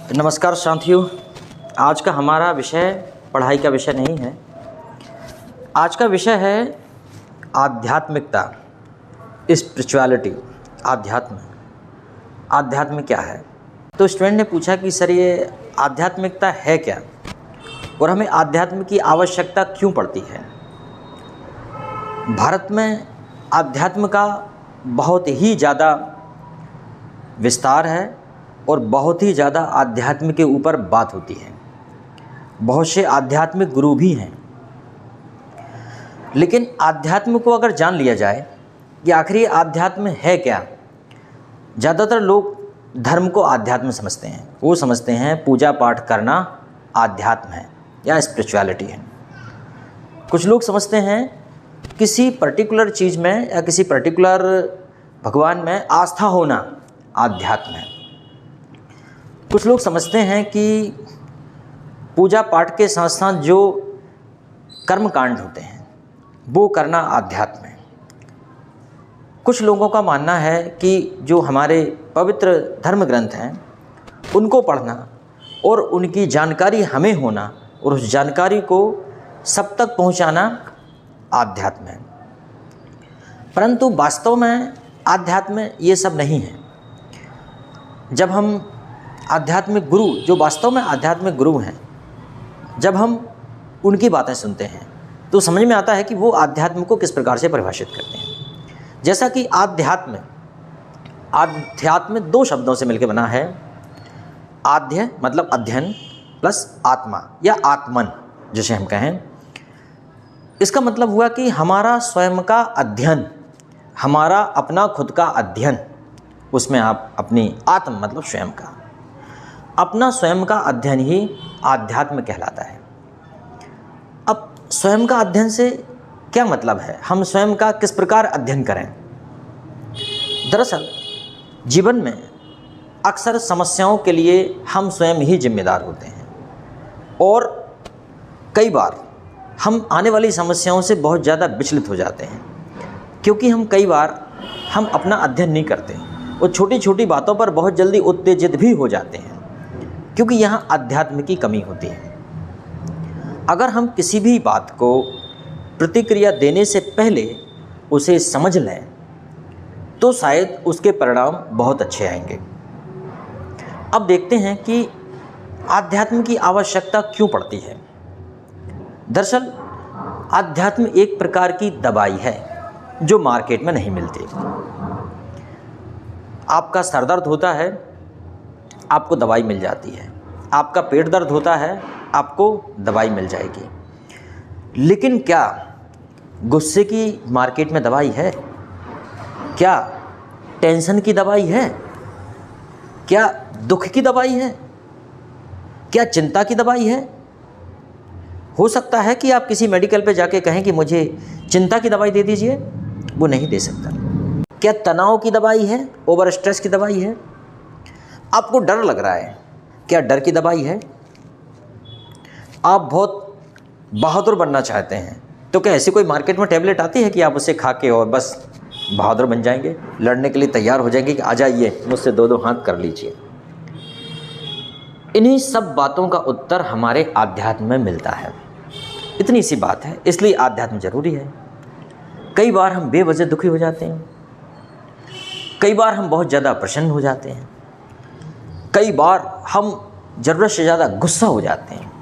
नमस्कार साथियों, आज का हमारा विषय पढ़ाई का विषय नहीं है। आज का विषय है आध्यात्मिकता, स्पिरिचुअलिटी। आध्यात्म क्या है? तो स्टूडेंट ने पूछा कि सर ये आध्यात्मिकता है क्या और हमें आध्यात्म की आवश्यकता क्यों पड़ती है। भारत में आध्यात्म का बहुत ही ज़्यादा विस्तार है और बहुत ही ज़्यादा आध्यात्म के ऊपर बात होती है। बहुत से आध्यात्मिक गुरु भी हैं, लेकिन आध्यात्म को अगर जान लिया जाए कि आखिर ये आध्यात्म है क्या, ज़्यादातर लोग धर्म को आध्यात्म समझते हैं। वो समझते हैं पूजा पाठ करना आध्यात्म है या स्पिरिचुअलिटी है। कुछ लोग समझते हैं किसी पर्टिकुलर चीज़ में या किसी पर्टिकुलर भगवान में आस्था होना आध्यात्म है। कुछ लोग समझते हैं कि पूजा पाठ के साथ साथ जो कर्म कांड होते हैं वो करना आध्यात्म है। कुछ लोगों का मानना है कि जो हमारे पवित्र धर्म ग्रंथ हैं उनको पढ़ना और उनकी जानकारी हमें होना और उस जानकारी को सब तक पहुंचाना आध्यात्म है। परंतु वास्तव में आध्यात्म ये सब नहीं है। जब हम आध्यात्मिक गुरु, जो वास्तव में आध्यात्मिक गुरु हैं, जब हम उनकी बातें सुनते हैं तो समझ में आता है कि वो आध्यात्म को किस प्रकार से परिभाषित करते हैं। जैसा कि आध्यात्म दो शब्दों से मिलकर बना है। आध्य मतलब अध्ययन प्लस आत्मा या आत्मन जैसे हम कहें। इसका मतलब हुआ कि हमारा स्वयं का अध्ययन, हमारा अपना खुद का अध्ययन, उसमें आप अपनी आत्म मतलब स्वयं का, अपना स्वयं का अध्ययन ही आध्यात्म कहलाता है। अब स्वयं का अध्ययन से क्या मतलब है? हम स्वयं का किस प्रकार अध्ययन करें? दरअसल जीवन में अक्सर समस्याओं के लिए हम स्वयं ही जिम्मेदार होते हैं और कई बार हम आने वाली समस्याओं से बहुत ज़्यादा विचलित हो जाते हैं, क्योंकि हम अपना अध्ययन नहीं करते और छोटी छोटी बातों पर बहुत जल्दी उत्तेजित भी हो जाते हैं, क्योंकि यहाँ अध्यात्म की कमी होती है। अगर हम किसी भी बात को प्रतिक्रिया देने से पहले उसे समझ लें तो शायद उसके परिणाम बहुत अच्छे आएंगे। अब देखते हैं कि आध्यात्म की आवश्यकता क्यों पड़ती है। दरअसल आध्यात्म एक प्रकार की दवाई है जो मार्केट में नहीं मिलती। आपका सर दर्द होता है, आपको दवाई मिल जाती है। आपका पेट दर्द होता है, आपको दवाई मिल जाएगी। लेकिन क्या गुस्से की मार्केट में दवाई है? क्या टेंशन की दवाई है? क्या दुख की दवाई है? क्या चिंता की दवाई है? हो सकता है कि आप किसी मेडिकल पे जाके कहें कि मुझे चिंता की दवाई दे दीजिए, वो नहीं दे सकता। क्या तनाव की दवाई है? ओवर स्ट्रेस की दवाई है? आपको डर लग रहा है, क्या डर की दवाई है? आप बहुत बहादुर बनना चाहते हैं तो क्या ऐसी कोई मार्केट में टैबलेट आती है कि आप उसे खा के और बस बहादुर बन जाएंगे, लड़ने के लिए तैयार हो जाएंगे कि आ जाइए मुझसे दो दो हाथ कर लीजिए। इन्हीं सब बातों का उत्तर हमारे आध्यात्म में मिलता है। इतनी सी बात है, इसलिए आध्यात्म जरूरी है। कई बार हम बेवजह दुखी हो जाते हैं, कई बार हम बहुत ज़्यादा प्रसन्न हो जाते हैं, कई बार हम ज़रूरत से ज़्यादा गुस्सा हो जाते हैं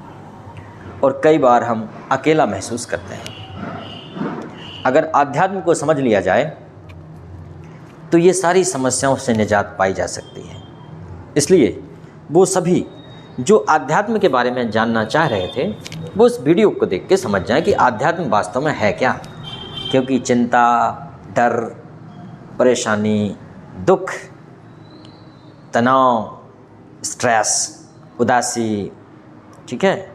और कई बार हम अकेला महसूस करते हैं। अगर आध्यात्म को समझ लिया जाए तो ये सारी समस्याओं से निजात पाई जा सकती है। इसलिए वो सभी जो आध्यात्म के बारे में जानना चाह रहे थे वो इस वीडियो को देख के समझ जाएं कि आध्यात्म वास्तव में है क्या। क्योंकि चिंता, डर, परेशानी, दुख, तनाव, स्ट्रेस, उदासी, ठीक है,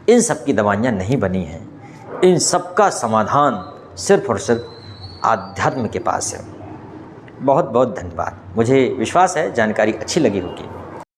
इन सब की दवाइयाँ नहीं बनी हैं। इन सब का समाधान सिर्फ और सिर्फ आध्यात्म के पास है। बहुत बहुत धन्यवाद। मुझे विश्वास है जानकारी अच्छी लगी होगी।